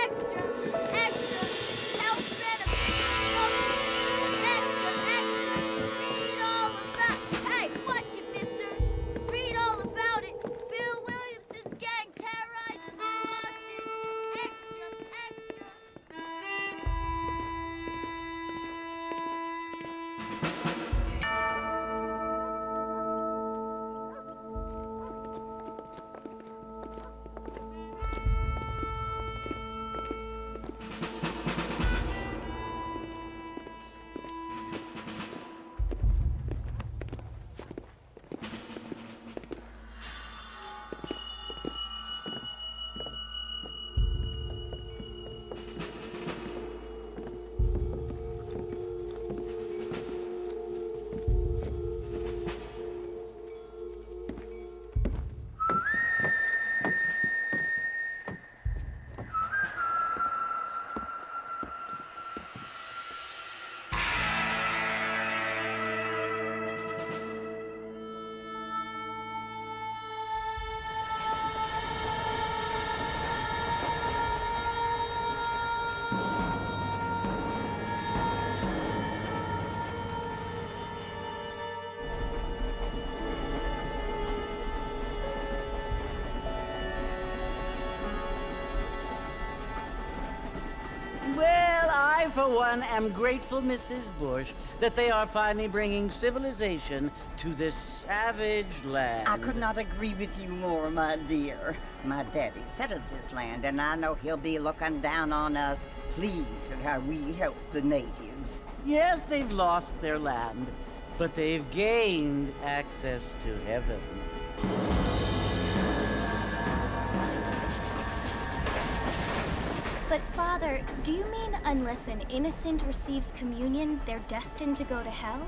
extra, extra, health benefits, extra, extra, read all about. Hey, watch it, mister. Read all about it. Bill Williamson's gang terrorized Boston. Extra, extra. Well, I, for one, am grateful, Mrs. Bush, that they are finally bringing civilization to this savage land. I could not agree with you more, my dear. My daddy settled this land, and I know he'll be looking down on us, pleased at how we help the natives. Yes, they've lost their land, but they've gained access to heaven. But Father, do you mean unless an innocent receives communion, they're destined to go to hell?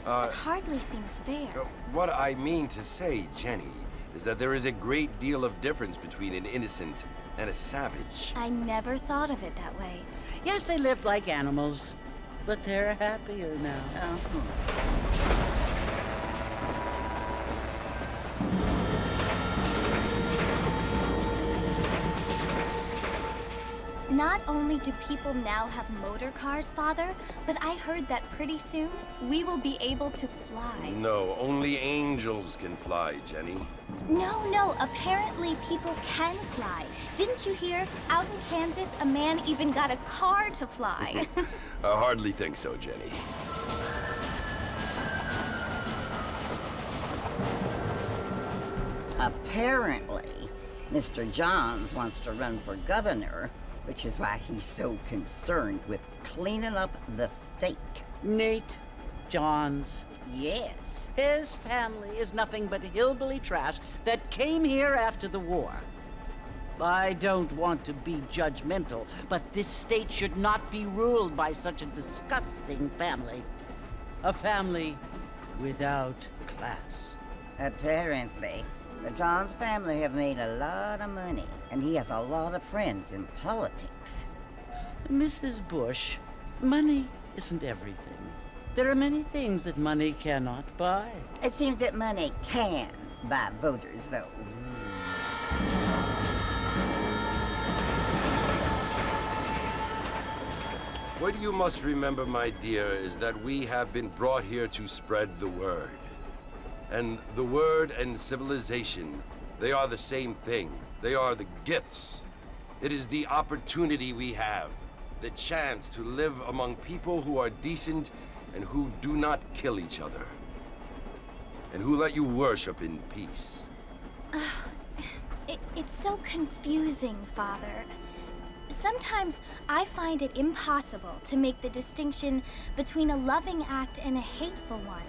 That hardly seems fair. What I mean to say, Jenny, is that there is a great deal of difference between an innocent and a savage. I never thought of it that way. Yes, they lived like animals, but they're happier now. Not only do people now have motor cars, Father, but I heard that pretty soon we will be able to fly. No, only angels can fly, Jenny. No, apparently people can fly. Didn't you hear? Out in Kansas, a man even got a car to fly. I hardly think so, Jenny. Apparently, Mr. Johns wants to run for governor, which is why he's so concerned with cleaning up the state. Nate Johns. Yes. His family is nothing but hillbilly trash that came here after the war. I don't want to be judgmental, but this state should not be ruled by such a disgusting family. A family without class. Apparently. The Johns family have made a lot of money, and he has a lot of friends in politics. Mrs. Bush, money isn't everything. There are many things that money cannot buy. It seems that money can buy voters, though. What you must remember, my dear, is that we have been brought here to spread the word. And the word and civilization, they are the same thing. They are the gifts. It is the opportunity we have, the chance to live among people who are decent and who do not kill each other, and who let you worship in peace. It's so confusing, Father. Sometimes I find it impossible to make the distinction between a loving act and a hateful one.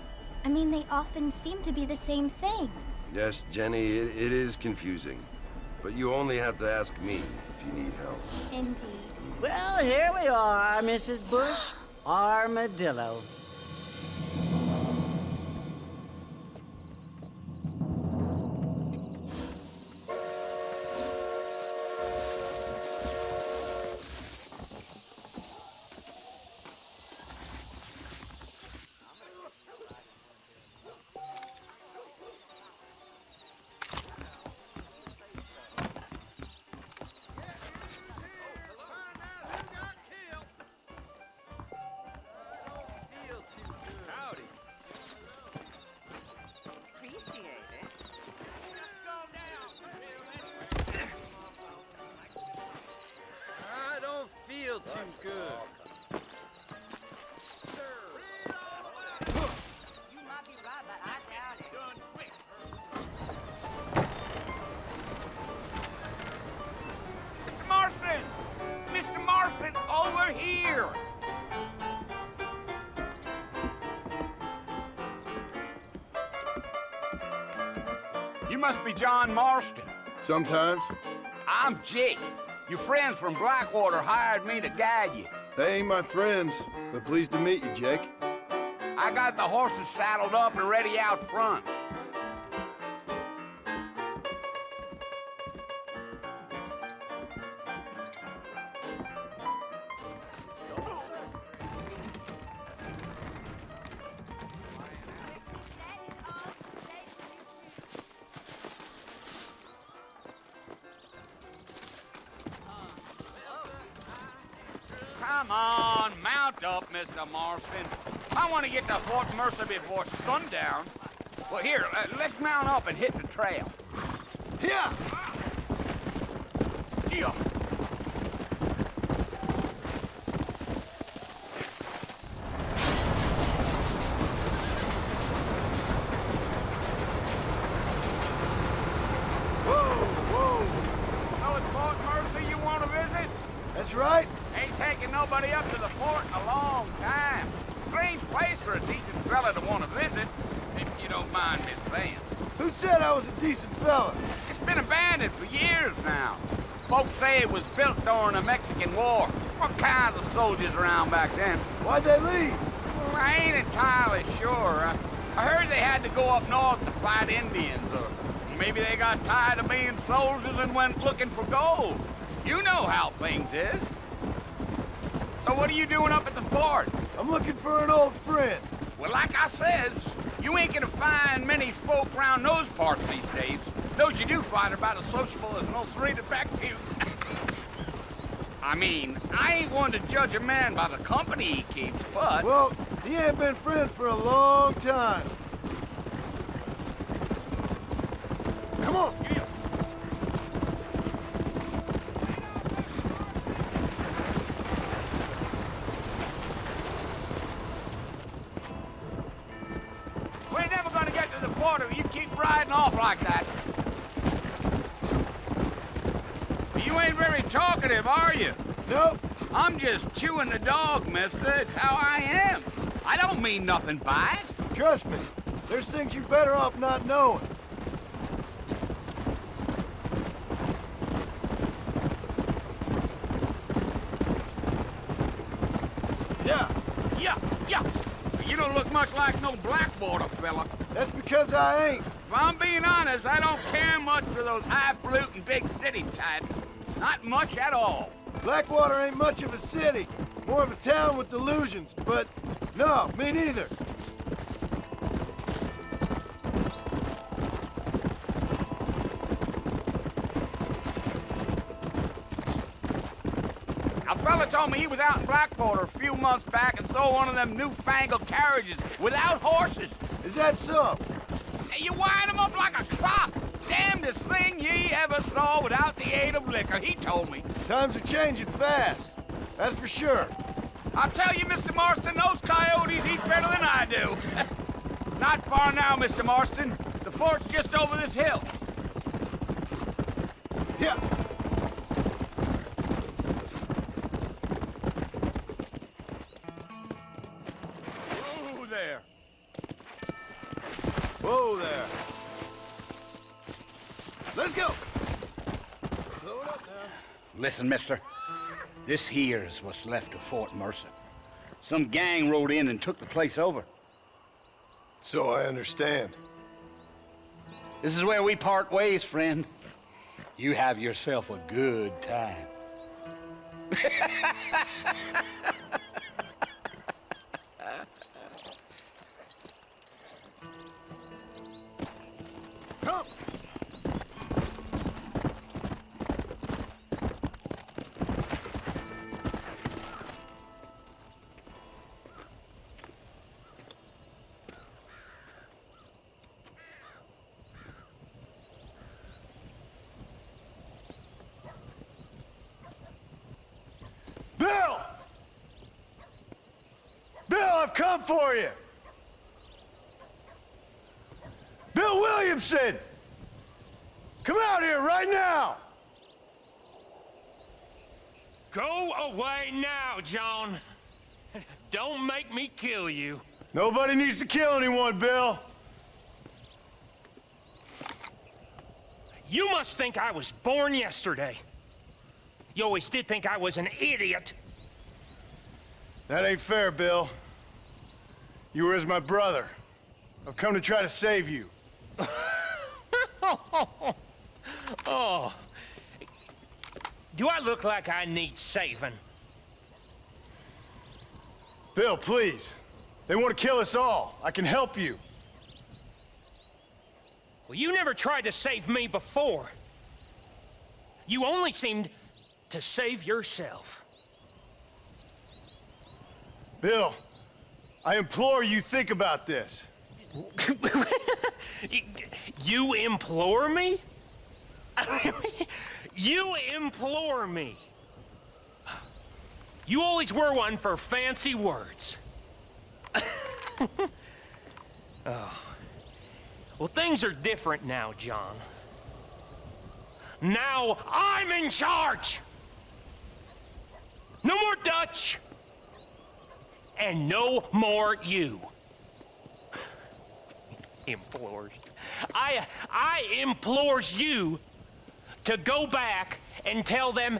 I mean, they often seem to be the same thing. Yes, Jenny, it is confusing. But you only have to ask me if you need help. Indeed. Well, here we are, Mrs. Bush. Armadillo. You must be John Marston. Sometimes. I'm Jake. Your friends from Blackwater hired me to guide you. They ain't my friends, but pleased to meet you, Jake. I got the horses saddled up and ready out front. Come on, mount up, Mr. Marston. I want to get to Fort Mercer before sundown. Well, here, let's mount up and hit the trail. Yeah! Yeah. So it's Fort Mercer you want to visit? That's right. Ain't taking nobody up to the fort in a long time. Strange place for a decent fella to want to visit, if you don't mind me saying. Who said I was a decent fella? It's been abandoned for years now. Folks say it was built during the Mexican War. What kinds of soldiers around back then? Why'd they leave? Well, I ain't entirely sure. I heard they had to go up north to fight Indians, or maybe they got tired of being soldiers and went looking for gold. You know how things is. So what are you doing up at the fort? I'm looking for an old friend. Well, like I says, you ain't gonna find many folk around those parts these days. Those you do find are about as sociable as most rated back to you. I mean, I ain't one to judge a man by the company he keeps, but... Well, he ain't been friends for a long time. Come on. We ain't never gonna get to the fort if you keep riding off like that. You ain't very talkative, are you? Nope. I'm just chewing the dog, mister. It's how I am. I don't mean nothing by it. Trust me. There's things you're better off not knowing. Yeah, Yeah. You don't look much like no Blackwater fella. that's because I ain't. If I'm being honest, I don't care much for those highfalutin big city types. Not much at all. Blackwater ain't much of a city. More of a town with delusions, but no, me neither. A fella told me he was out in Blackwater a few months back and saw one of them newfangled carriages without horses. Is that so? And you wind them up like a clock. Damnedest thing ye ever saw without the aid of liquor, he told me. Times are changing fast. That's for sure. I'll tell you, Mr. Marston, those coyotes eat better than I do. Not far now, Mr. Marston. The fort's just over this hill. Yeah. Whoa there. Whoa there. Let's go. Slow it up now. Listen, mister. This here's what's left of Fort Mercer. Some gang rode in and took the place over. So I understand. This is where we part ways, friend. You have yourself a good time. Come. Bill! Bill, I've come for you! Bill Williamson! Come out here right now! Go away now, John. Don't make me kill you. Nobody needs to kill anyone, Bill. You must think I was born yesterday. You always did think I was an idiot. That ain't fair, Bill. You were as my brother. I've come to try to save you. Oh. Do I look like I need saving? Bill, please. They want to kill us all. I can help you. Well, you never tried to save me before. You only seemed to save yourself. Bill, I implore you think about this. You implore me? You implore me? You always were one for fancy words. Oh. Well, things are different now, John. Now I'm in charge! No more Dutch! And no more you. Implores. I implores you to go back and tell them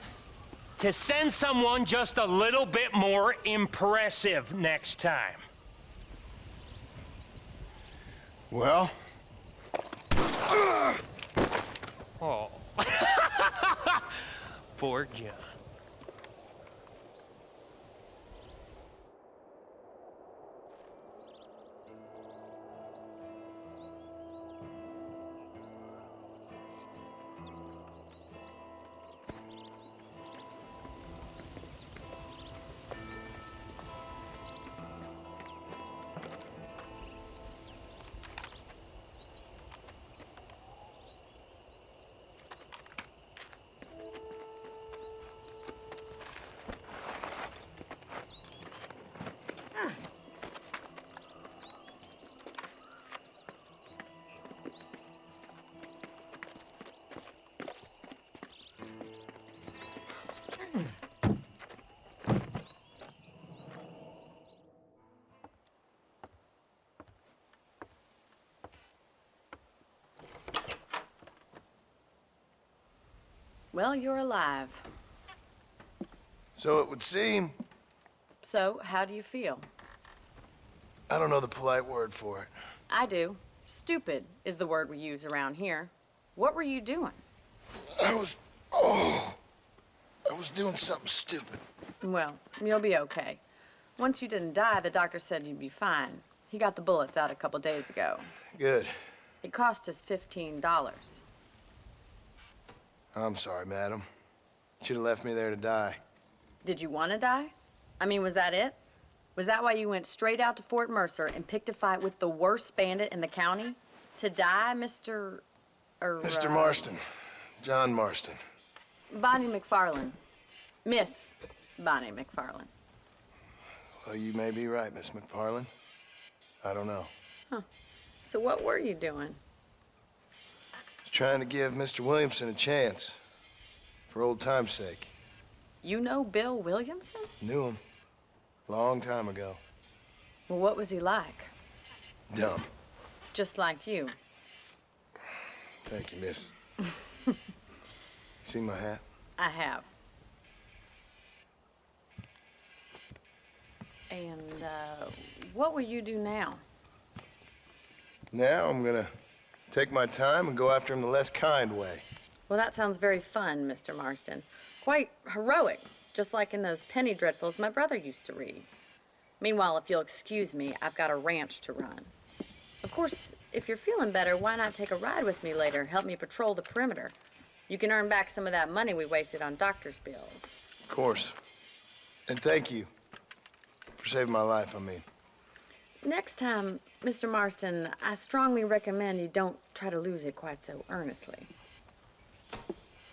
to send someone just a little bit more impressive next time. Well? Oh. Poor John. Well, you're alive. So it would seem. So, how do you feel? I don't know the polite word for it. I do. Stupid is the word we use around here. What were you doing? I was doing something stupid. Well, you'll be okay. Once you didn't die, the doctor said you'd be fine. He got the bullets out a couple days ago. Good. It cost us $15. I'm sorry, madam. Should have left me there to die. Did you want to die? I mean, was that it? Was that why you went straight out to Fort Mercer and picked a fight with the worst bandit in the county? To die, Mr. Mr. Marston. John Marston. Bonnie McFarland. Miss Bonnie McFarland. Well, you may be right, Miss McFarland. I don't know. Huh. So what were you doing? Trying to give Mr. Williamson a chance. For old time's sake. You know Bill Williamson? Knew him. Long time ago. Well, what was he like? Dumb. Just like you. Thank you, miss. See my hat? I have. And, what will you do now? Now I'm gonna take my time and go after him the less kind way. Well, that sounds very fun, Mr. Marston. Quite heroic, just like in those penny dreadfuls my brother used to read. Meanwhile, if you'll excuse me, I've got a ranch to run. Of course, if you're feeling better, why not take a ride with me later? Help me patrol the perimeter. You can earn back some of that money we wasted on doctor's bills. Of course. And thank you for saving my life, I mean. Next time, Mr. Marston, I strongly recommend you don't try to lose it quite so earnestly.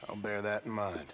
I'll bear that in mind.